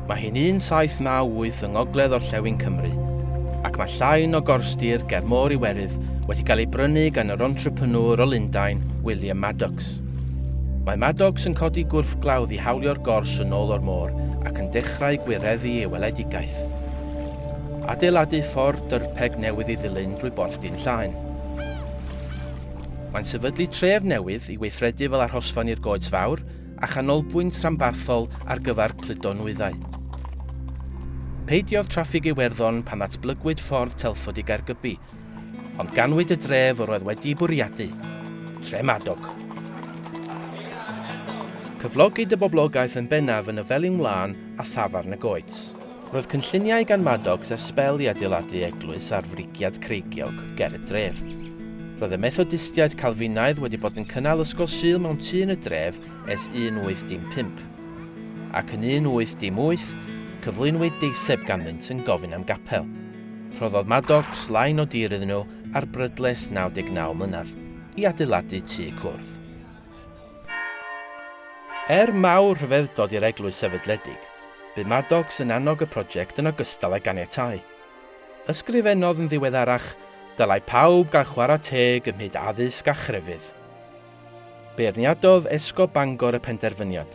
Mae hi'n 1798 yng ngogledd orllewin Cymru, ac mae llain o gorstir ger môr Iwerydd wedi cael ei brynu gan yr entrepreneur o Lundain, William Maddox. Mae Maddox yn codi gwrthglawdd i hawlio'r gors yn ôl o'r môr ac yn dechrau gwireddu ei weledigaeth. Adeiladu ffordd dyrpeg newydd i ddilyn drwy borthdyn llaen. Mae'n sefydlu tref newydd i weithredu fel arhosfan i'r goets fawr a chanolbwynt rhanbarthol ar gyfer cludo nwyddau. Peidiodd traffig Iwerddon pan ddatblygwyd ffordd telfod i Gaergybi, ond ganwyd y dref o'r oedd wedi'i bwriadu, Tremadog. Cyflogyd y boblogaeth yn bennaf yn y felin mlaen a thafarn y goets. Roedd cynlluniau gan Maddox ers sbel i adeiladu eglwys ar frigiad creigiog ger y dref. Roedd y Methodistiaid Calfinaidd wedi bod yn cynnal ysgol Sul mewn tŷ yn y dref ers 1815, ac yn 1818 cyflwynwyd deiseb ganddynt yn gofyn am gapel. Rhoddodd Maddox lain o dir iddyn nhw ar brydles 99 mlynedd i adeiladu tŷ cwrdd. Mawr rhyfeddod i'r eglwys sefydledig, bu Maddox yn annog y prosiect yn ogystal â ganiatáu. Ysgrifennodd yn ddiweddarach, dylai pawb gael chwarae teg ymhyd addysg a chrefydd. Beirniadodd esgob Bangor y penderfyniad,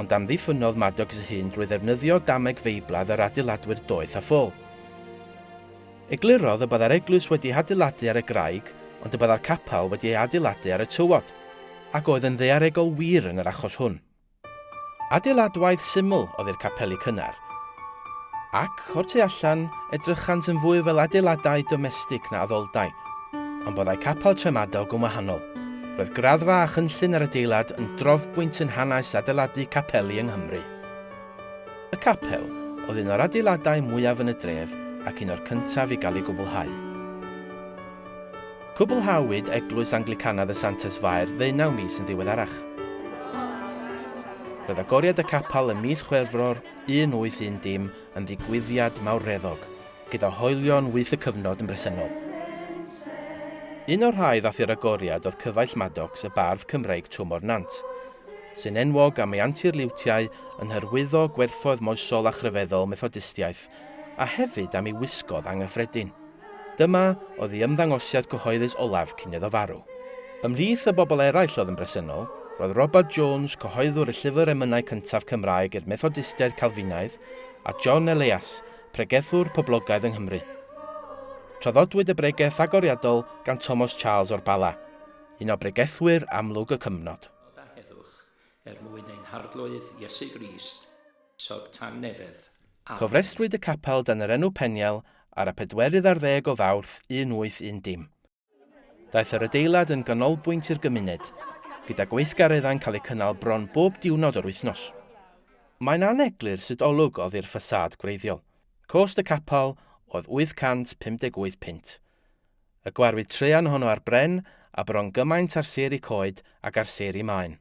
ond amddiffynnodd Maddox ei hun drwy ddefnyddio dameg feiblaidd yr adeiladwyr doeth a ffôl. Eglurodd y byddai'r eglwys wedi adeiladu ar y graig, ond y byddai'r capel wedi ei adeiladu ar y tywod, ac oedd yn ddaearegol wir yn yr achos hwn. Adeiladwaith syml oedd i'r capeli cynnar, ac o'r tu allan edrychant yn fwy fel adeiladau domestig na addoldau, ond byddai capel Tremadog yn wahanol. Roedd graddfa a chynllun ar adeilad yn drofbwynt yn hanes adeiladu capeli yng Nghymru. Y capel oedd un o'r adeiladau mwyaf yn y dref ac un o'r cyntaf i gael ei gwblhau. Cwblhawyd eglwys Anglicanaidd y Santes Fair 19 mis yn ddiweddarach. Roedd agoriad y capel ym mis Chwefror 1810 yn ddigwyddiad mawreddog, gyda hoelion wyth y cyfnod yn bresennol. Un o'r rhai ddath i'r agoriad oedd cyfaill Maddox y bardd Cymraeg Twm o'r Nant, sy'n enwog am ei antirliwtiau yn hyrwyddo gwerthoedd moesol a chryfeddol Methodistiaeth, a hefyd am ei wisgodd anghyffredin. Dyma oedd ei ymddangosiad cyhoeddus olaf cyn iddo farw. Ymhlith y bobl eraill oedd yn bresennol, roedd Robert Jones, cyhoeddwr y llyfr emynau cyntaf Cymraeg i'r Methodistiaid Calfinaidd, a John Elias, pregethwr poblogaidd yng Nghymru. Traddodwyd y bregaeth agoriadol gan Thomas Charles o'r Bala, un o bregethwyr amlwg y cyfnod. Mwyn ein harglwydd Iesu Grist, sog tan nefedd. Cofrestrwyd y capel dan yr enw Peniel ar y 14 o Fawrth 1810. Daeth yr adeilad yn ganolbwynt i'r gymuned, gyda gweithgareddau'n cael eu cynnal bron bob diwrnod o'r wythnos. Mae'n aneglur sut olwg oedd i'r ffasad gwreiddiol. Cost y capel oedd 858 pint. Y gwarwyd trean ohono ar bren a bron gymaint ar seri coed ac ar seri maen.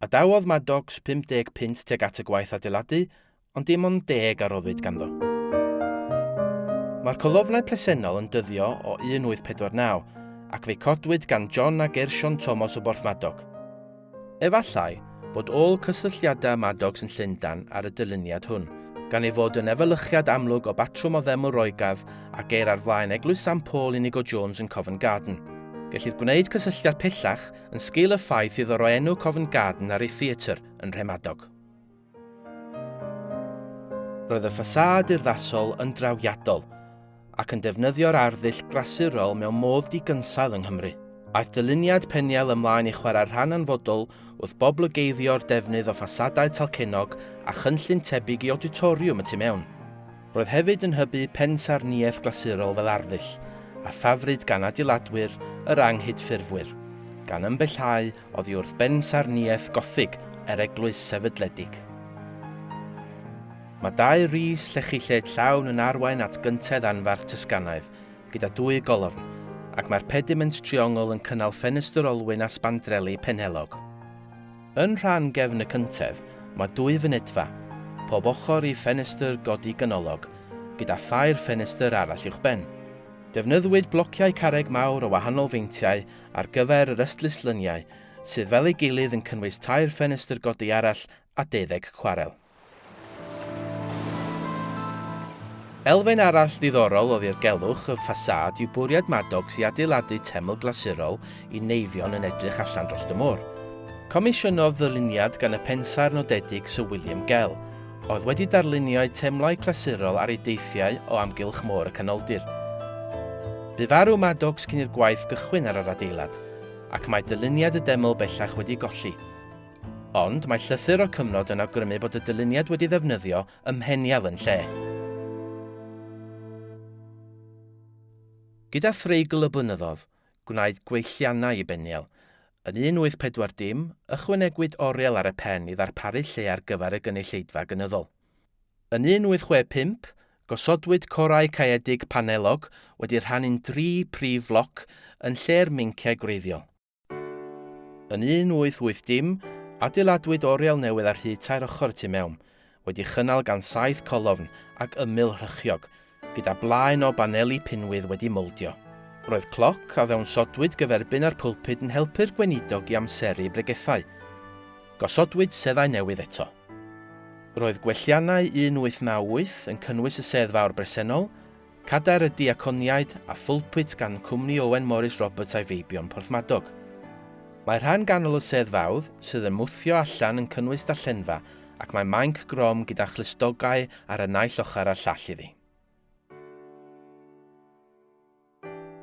Adawodd Maddox 50 pint tuag at y gwaith adeiladu, ond dim ond 10 aroddwyd ganddo. Mae'r colofnau presennol yn dyddio o 1849 ac fe'i codwyd gan John a Gershon Thomas o Borthmadog. Efallai bod ôl cysylltiadau Maddox yn Llundain ar y dyluniad hwn, gan ei fod yn efelychiad amlwg o batrwm o ddeml Roegaf a geir ar flaen eglwys St Paul Inigo Jones yn Covent Garden. Gellid gwneud cysylltiad pellach yn sgil y ffaith iddo roi enw Covent Garden ar ei theatr yn Tremadog. Roedd y ffasad urddasol yn drawiadol ac yn defnyddio'r arddull glasurol mewn modd digynsadd yng Nghymru. Aeth dyluniad Peniel ymlaen i chwarae rhan anfodol wrth boblogeiddio'r defnydd o ffasadau talcenog a chynllun tebyg i auditoriwm y tu mewn. Roedd hefyd yn hybu pensarniaeth glasurol fel arddull a ffafryd gan adeiladwyr yr anghydffurfwyr, gan ymbellhau oddi wrth bensarniaeth gothig eglwys sefydledig. Mae 2 rhys llechilled llawn yn arwain at gyntedd anfarth Tosganaidd, gyda 2 golofn, ac mae'r pediment triongl yn cynnal ffenestr olwyn a sbandreli penelog. Yn rhan gefn y cyntedd, mae 2 fynedfa, pob ochr i ffenestr godi ganolog, gyda thair ffenestr arall uwchben. Defnyddwyd blociau carreg mawr o wahanol feintiau ar gyfer yr ystluslyniau, sydd fel ei gilydd yn cynnwys 2 ffenestr godi arall a 12 chwarel. Elfen arall ddiddorol o ddirgelwch y ffasad yw bwriad Madog sy'n adeiladu teml glasurol i neifion yn edrych allan dros y môr. Comisiynodd ddyluniad gan y pensar nodedig Sir William Gell, oedd wedi darlunio temlau glasurol ar ei deithiau o amgylch môr y canoldir. Bu farw Madog cyn i'r gwaith gychwyn ar yr adeilad, ac mae dyluniad y deml bellach wedi golli. Ond mae llythyr o'r cyfnod yn awgrymu bod y dyluniad wedi ddefnyddio ym Peniel yn lle. Gyda threigl y blynyddodd, gwnaed gweilliannau i Peniel. Yn 1840, ychwanegwyd oriel ar y pen i ddarparu lle ar gyfer y gynulleidfa gynyddol. Yn 1865, gosodwyd corau caeedig Panelog wedi rhannu'n 3 prif floc yn lle'r minciau gwreiddiol. Yn 1880, adeiladwyd oriel newydd ar hyd tair ochr tu mewn, wedi chynnal gan 7 colofn ac ymyl rhychiog, gyda blaen o baneli pinwydd wedi moldio. Roedd cloc a ddewnsodwyd gyferbyn ar pwlpid yn helpu'r gweinidog i amseru bregethau. Gosodwyd seddau newydd eto. Roedd gwelliannau 1898 yn cynnwys y sedd fawr bresennol, cadair y diaconiaid a phwlpid gan cwmni Owen Morris Roberts a'i feibion Porthmadog. Mae rhan ganol y sedd fawr sydd yn mwthio allan yn cynnwys darllenfa ac mae mainc grom gyda chlystogau ar y naill ochr a'r llall iddi.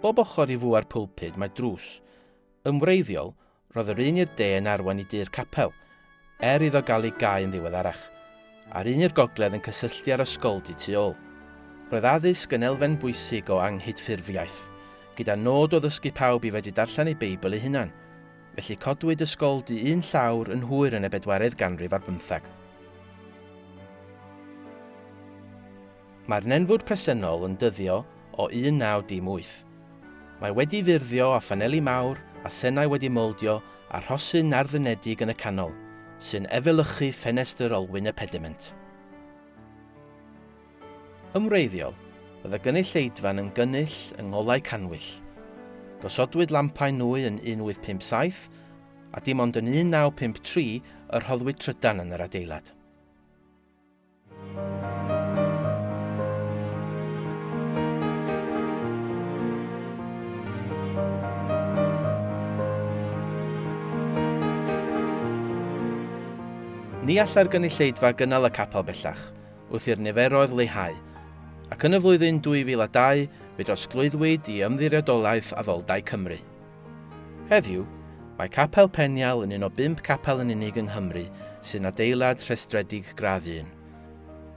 Bob ochr i fwar pwlpid mae drws. Yn wreiddiol, roedd yr un i'r de yn arwain i dŷ'r capel, iddo gael ei gau yn ddiweddarach, a'r un i'r gogledd yn cysylltu ar ysgoldy tu ôl. Roedd addysg yn elfen bwysig o anghydffurfiaeth, gyda nod o ddysgu pawb i fedru darllen ei Beibl eu hunan, felly codwyd ysgoldy un llawr yn hwyr yn y 4edd ganrif ar 15. Mae'r nenfwd presennol yn dyddio o 1918. Mae wedi ffurfio a ffaneli mawr a senau wedi moldio a rhosyn arddynedig yn y canol, sy'n efelychu ffenestr olwyn y pediment. Ymwreiddiol, oedd y gynulleidfa'n yn gynnull yng ngolau canwyll. Gosodwyd lampau nwy yn 1857 a dim ond yn 1953 yr rhoddwyd trydan yn yr adeilad. Ni alla'r gynulleidfa gynnal y capel bellach, wrth i'r niferoedd leihau, ac yn y flwyddyn 2002 fe drosglwyddwyd i ymddiriedolaeth Addodau Cymru. Heddiw, mae Capel Peniel yn un o 5 capel yn unig yng Nghymru sy'n adeilad rhestredig gradd 1.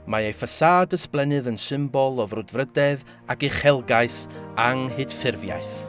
Mae ei ffasad ysblenydd yn symbol o frwdfrydedd ac uchelgais anghydffurfiaeth.